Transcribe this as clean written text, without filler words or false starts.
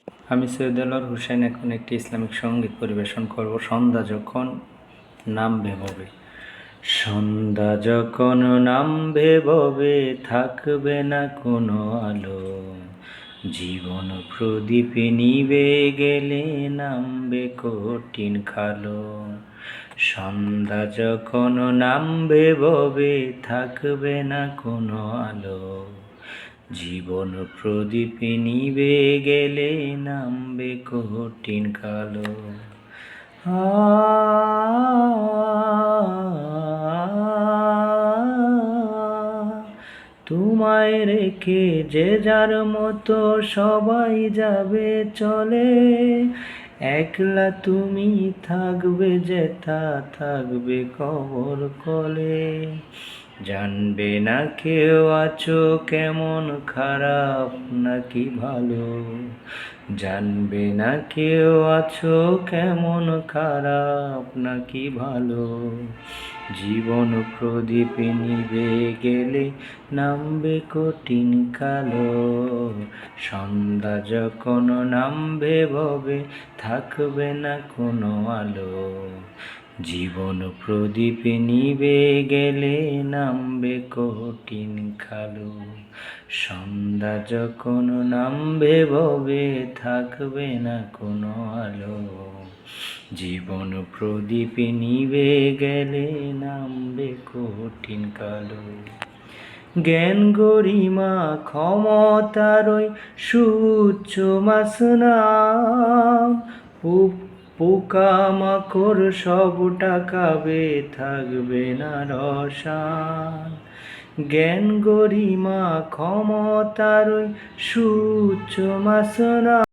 আমি সৈয়দ দেলোয়ার হোসেন এখন একটি ইসলামিক সঙ্গীত পরিবেশন করব। সন্ধ্যা যখন নামবে ভবে, সন্ধ্যা যখন নামবে ভবে, থাকবে না কোনো আলো, জীবন প্রদীপ নিবে গেলে নামবে কঠিন কালো। সন্ধ্যা যখন নামবে ভবে, থাকবে না কোনো আলো, জীবন প্রদীপ নিবে গেলে নামবে কঠিন কালো। তোমায় রেখে যে যার মতো সবাই যাবে চলে, একলা তুমি থাকবে যেথা, থাকবে কবর কোলে। জানবে না কেউ আছো কেমন, খারাপ নাকি ভালো, জানবে না কেউ আছো কেমন, খারাপ নাকি ভালো, জীবন প্রদীপ নিবে গেলে নামবে কঠিন কালো। সন্ধ্যা যখন নামবে ভবে, থাকবে না কোনো আলো, জীবন প্রদীপ নিবে গেলে নামবে কঠিন কালো। সন্ধ্যা যখন নামবে ভবে, থাকবে না কোনো আলো, জীবন প্রদীপ নিবে গেলে নামবে কঠিন কালো। জ্ঞান গরিমা ক্ষমতারই সুউচ্চ মাসনাম, পোকামাকড় সব টাকাবে, থাকবে না রসান। জ্ঞান গরিমা ক্ষমতারই সুউচ্চ মাসনাম।